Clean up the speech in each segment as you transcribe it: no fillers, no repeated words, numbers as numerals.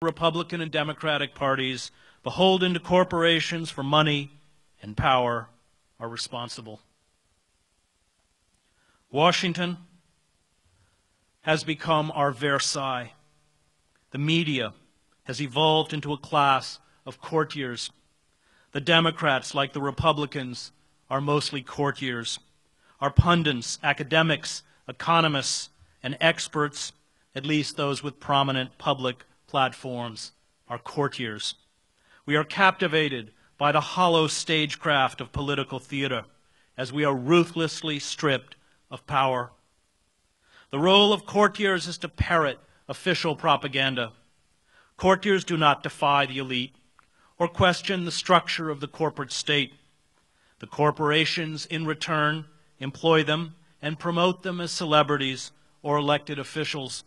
Republican and Democratic parties, beholden to corporations for money and power, are responsible. Washington has become our Versailles. The media has evolved into a class of courtiers. The Democrats, like the Republicans, are mostly courtiers. Our pundits, academics, economists, and experts, at least those with prominent public platforms, are courtiers. We are captivated by the hollow stagecraft of political theater as we are ruthlessly stripped of power. The role of courtiers is to parrot official propaganda. Courtiers do not defy the elite or question the structure of the corporate state. The corporations, in return, employ them and promote them as celebrities or elected officials.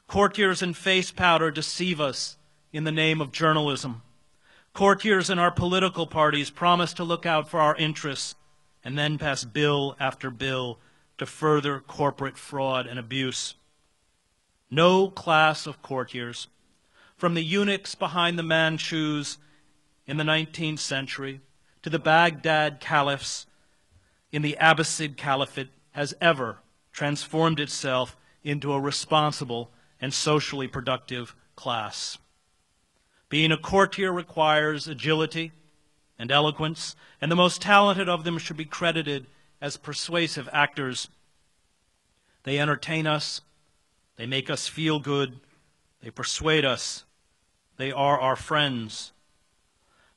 Courtiers in face powder deceive us in the name of journalism. Courtiers in our political parties promise to look out for our interests and then pass bill after bill to further corporate fraud and abuse. No class of courtiers, from the eunuchs behind the Manchus in the 19th century to the Baghdad caliphs in the Abbasid Caliphate, has ever transformed itself into a responsible and socially productive class. Being a courtier requires agility and eloquence, and the most talented of them should be credited as persuasive actors. They entertain us, they make us feel good, they persuade us, they are our friends.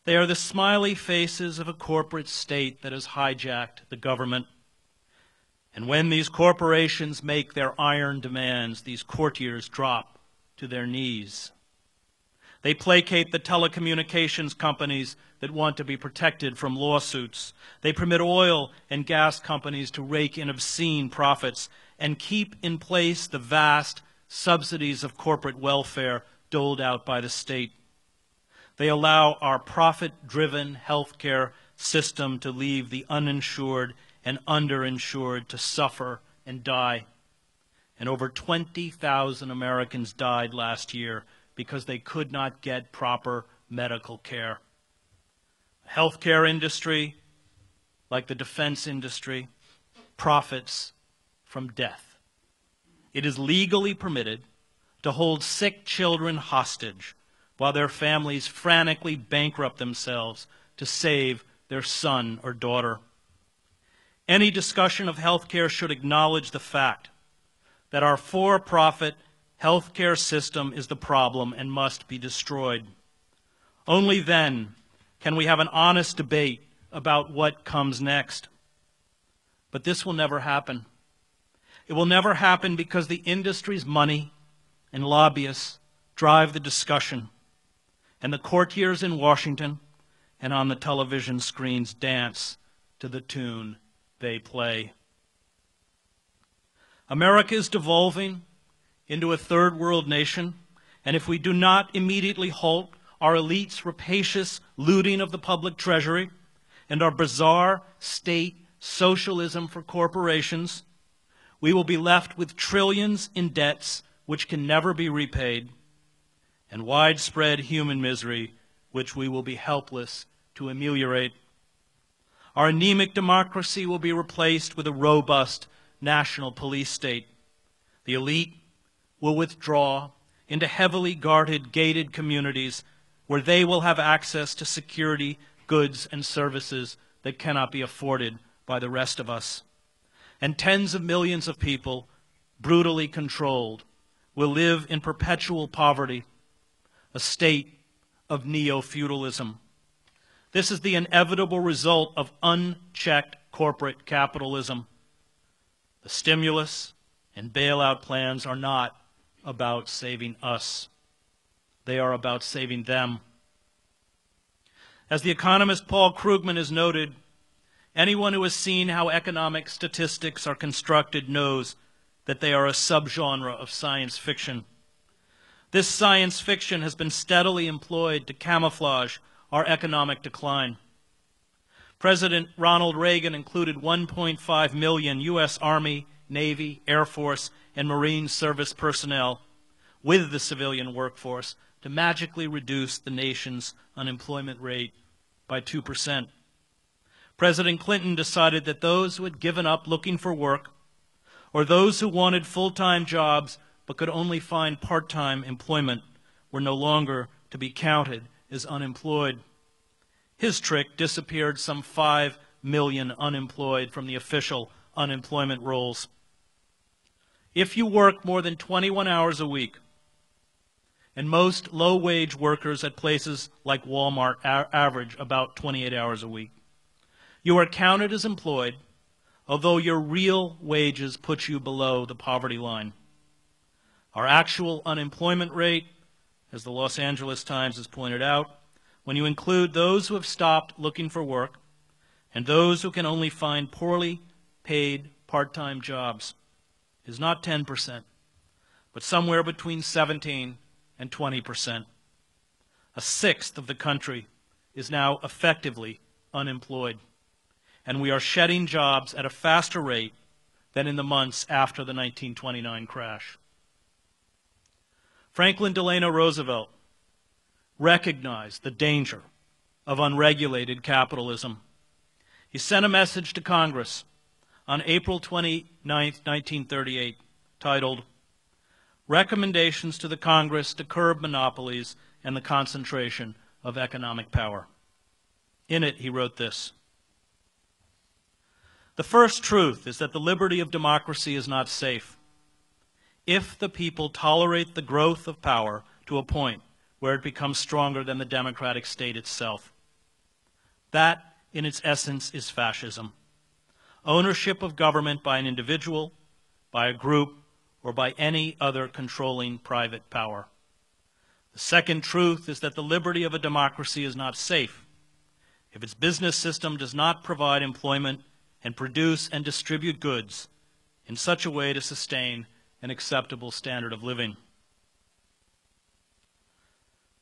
They are the smiley faces of a corporate state that has hijacked the government. And when these corporations make their iron demands, these courtiers drop to their knees. They placate the telecommunications companies that want to be protected from lawsuits. They permit oil and gas companies to rake in obscene profits and keep in place the vast subsidies of corporate welfare doled out by the state. They allow our profit-driven healthcare system to leave the uninsured and underinsured to suffer and die. And over 20,000 Americans died last year because they could not get proper medical care. The healthcare industry, like the defense industry, profits from death. It is legally permitted to hold sick children hostage while their families frantically bankrupt themselves to save their son or daughter. Any discussion of healthcare should acknowledge the fact that our for-profit healthcare system is the problem and must be destroyed. Only then can we have an honest debate about what comes next. But this will never happen. It will never happen because the industry's money and lobbyists drive the discussion, and the courtiers in Washington and on the television screens dance to the tune they play. America is devolving into a third world nation, and if we do not immediately halt our elites' rapacious looting of the public treasury and our bizarre state socialism for corporations, we will be left with trillions in debts which can never be repaid, and widespread human misery which we will be helpless to ameliorate. Our anemic democracy will be replaced with a robust national police state. The elite will withdraw into heavily guarded, gated communities where they will have access to security, goods, and services that cannot be afforded by the rest of us. And tens of millions of people, brutally controlled, will live in perpetual poverty, a state of neo-feudalism. This is the inevitable result of unchecked corporate capitalism. The stimulus and bailout plans are not about saving us. They are about saving them. As the economist Paul Krugman has noted, anyone who has seen how economic statistics are constructed knows that they are a subgenre of science fiction. This science fiction has been steadily employed to camouflage our economic decline. President Ronald Reagan included 1.5 million U.S. Army, Navy, Air Force, and Marine service personnel, with the civilian workforce to magically reduce the nation's unemployment rate by 2%. President Clinton decided that those who had given up looking for work, or those who wanted full-time jobs but could only find part-time employment, were no longer to be counted as unemployed. His trick disappeared some 5 million unemployed from the official unemployment rolls. If you work more than 21 hours a week, and most low-wage workers at places like Walmart average about 28 hours a week, you are counted as employed, although your real wages put you below the poverty line. Our actual unemployment rate, as the Los Angeles Times has pointed out, when you include those who have stopped looking for work and those who can only find poorly paid part-time jobs, is not 10%, but somewhere between 17 and 20%. A sixth of the country is now effectively unemployed, and we are shedding jobs at a faster rate than in the months after the 1929 crash. Franklin Delano Roosevelt recognized the danger of unregulated capitalism. He sent a message to Congress on April 29, 1938, titled, "Recommendations to the Congress to Curb Monopolies and the Concentration of Economic Power." In it, he wrote this: "The first truth is that the liberty of democracy is not safe if the people tolerate the growth of power to a point where it becomes stronger than the democratic state itself. That, in its essence, is fascism. Ownership of government by an individual, by a group, or by any other controlling private power. The second truth is that the liberty of a democracy is not safe if its business system does not provide employment and produce and distribute goods in such a way to sustain an acceptable standard of living."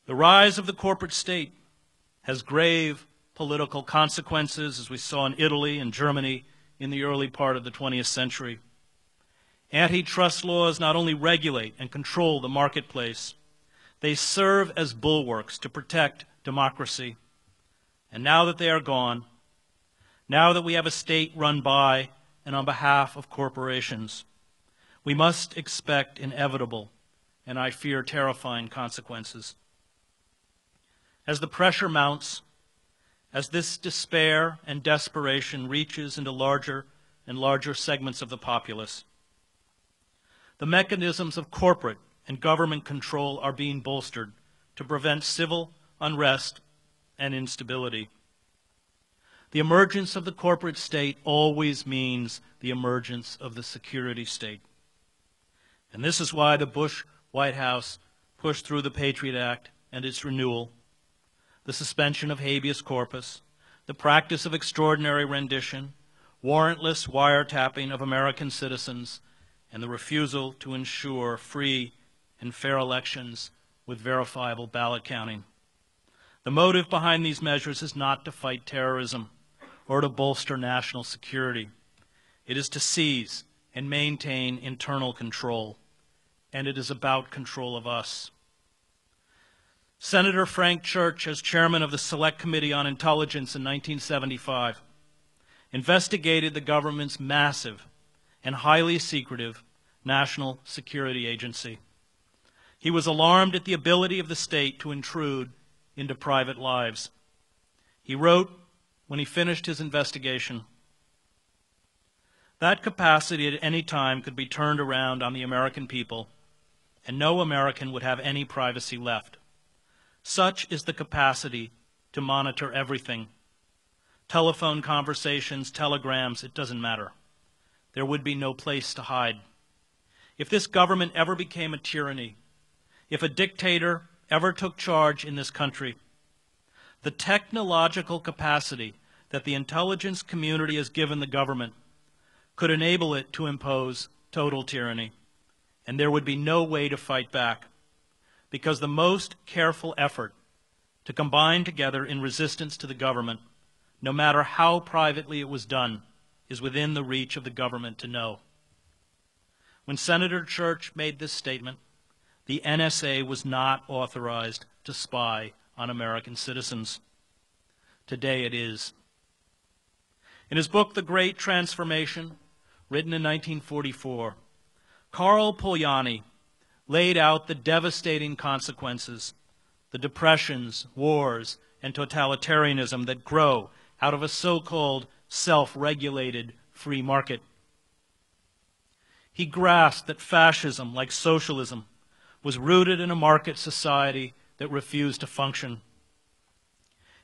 The rise of the corporate state has grave political consequences, as we saw in Italy and Germany in the early part of the 20th century. Antitrust laws not only regulate and control the marketplace, they serve as bulwarks to protect democracy. And now that they are gone, now that we have a state run by and on behalf of corporations, we must expect inevitable, and I fear terrifying, consequences. As the pressure mounts, as this despair and desperation reaches into larger and larger segments of the populace, the mechanisms of corporate and government control are being bolstered to prevent civil unrest and instability. The emergence of the corporate state always means the emergence of the security state. And this is why the Bush White House pushed through the Patriot Act and its renewal, the suspension of habeas corpus, the practice of extraordinary rendition, warrantless wiretapping of American citizens, and the refusal to ensure free and fair elections with verifiable ballot counting. The motive behind these measures is not to fight terrorism or to bolster national security. It is to seize and maintain internal control, and it is about control of us. Senator Frank Church, as chairman of the Select Committee on Intelligence in 1975, investigated the government's massive and highly secretive National Security Agency. He was alarmed at the ability of the state to intrude into private lives. He wrote, when he finished his investigation, "That capacity at any time could be turned around on the American people, and no American would have any privacy left. Such is the capacity to monitor everything. Telephone conversations, telegrams, it doesn't matter. There would be no place to hide. If this government ever became a tyranny, if a dictator ever took charge in this country, the technological capacity that the intelligence community has given the government could enable it to impose total tyranny, and there would be no way to fight back, because the most careful effort to combine together in resistance to the government, no matter how privately it was done, is within the reach of the government to know." When Senator Church made this statement, the NSA was not authorized to spy on American citizens. Today it is. In his book, The Great Transformation, written in 1944, Karl Polanyi laid out the devastating consequences, the depressions, wars, and totalitarianism that grow out of a so-called self-regulated free market. He grasped that fascism, like socialism, was rooted in a market society that refused to function.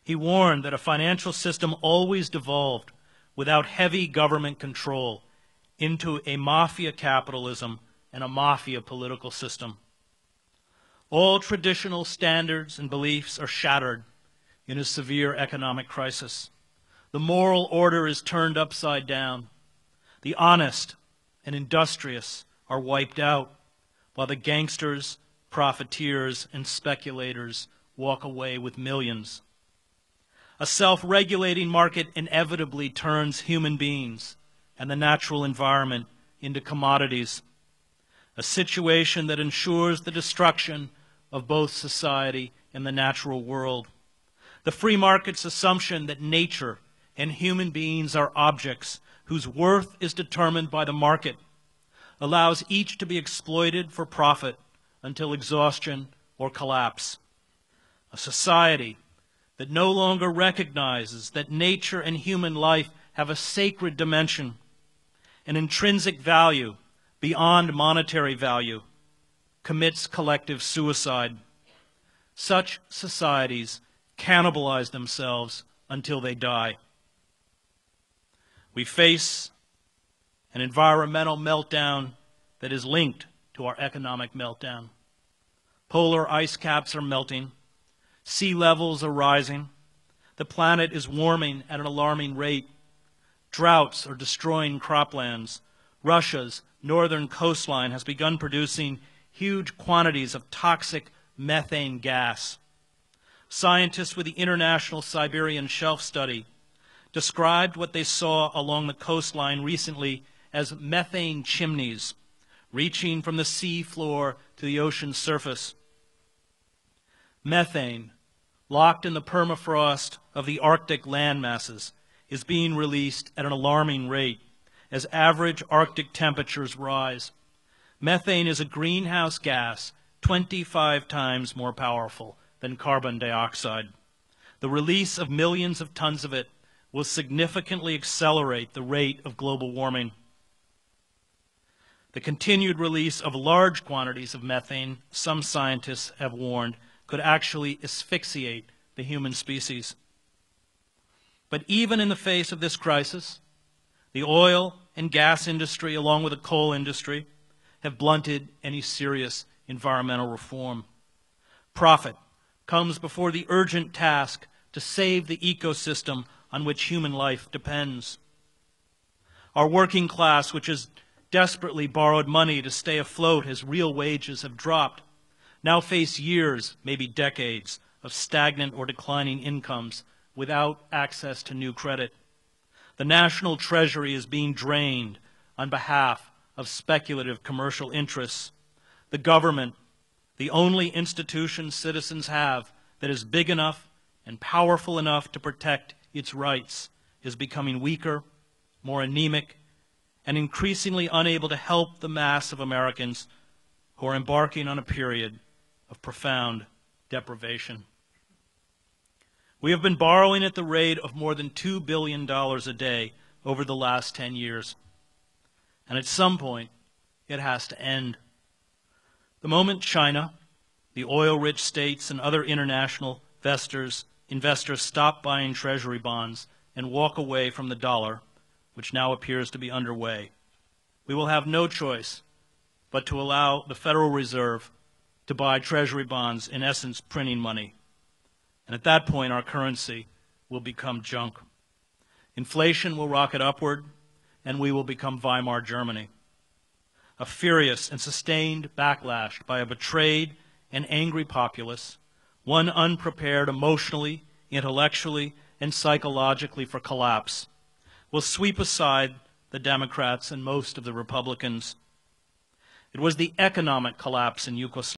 He warned that a financial system always devolved without heavy government control into a mafia capitalism and a mafia political system. All traditional standards and beliefs are shattered in a severe economic crisis. The moral order is turned upside down. The honest and industrious are wiped out, while the gangsters, profiteers, and speculators walk away with millions. A self-regulating market inevitably turns human beings and the natural environment into commodities, a situation that ensures the destruction of both society and the natural world. The free market's assumption that nature and human beings are objects whose worth is determined by the market allows each to be exploited for profit until exhaustion or collapse. A society that no longer recognizes that nature and human life have a sacred dimension, an intrinsic value beyond monetary value, commits collective suicide. Such societies cannibalize themselves until they die. We face an environmental meltdown that is linked to our economic meltdown. Polar ice caps are melting. Sea levels are rising. The planet is warming at an alarming rate. Droughts are destroying croplands. Russia's northern coastline has begun producing huge quantities of toxic methane gas. Scientists with the International Siberian Shelf Study described what they saw along the coastline recently as methane chimneys, reaching from the sea floor to the ocean surface. Methane, locked in the permafrost of the Arctic land masses, is being released at an alarming rate as average Arctic temperatures rise. Methane is a greenhouse gas 25 times more powerful than carbon dioxide. The release of millions of tons of it will significantly accelerate the rate of global warming. The continued release of large quantities of methane, some scientists have warned, could actually asphyxiate the human species. But even in the face of this crisis, the oil and gas industry, along with the coal industry, have blunted any serious environmental reform. Profit comes before the urgent task to save the ecosystem on which human life depends. Our working class, which has desperately borrowed money to stay afloat as real wages have dropped, now face years, maybe decades, of stagnant or declining incomes without access to new credit. The national treasury is being drained on behalf of speculative commercial interests. The government, the only institution citizens have that is big enough and powerful enough to protect its rights, is becoming weaker, more anemic, and increasingly unable to help the mass of Americans who are embarking on a period of profound deprivation. We have been borrowing at the rate of more than $2 billion a day over the last 10 years. And at some point, it has to end. The moment China, the oil-rich states, and other international investors stop buying treasury bonds and walk away from the dollar, which now appears to be underway, we will have no choice but to allow the Federal Reserve to buy treasury bonds, in essence printing money. And at that point, our currency will become junk. Inflation will rocket upward, and we will become Weimar Germany. A furious and sustained backlash by a betrayed and angry populace, one unprepared emotionally, intellectually, and psychologically for collapse, will sweep aside the Democrats and most of the Republicans. It was the economic collapse in Yugoslavia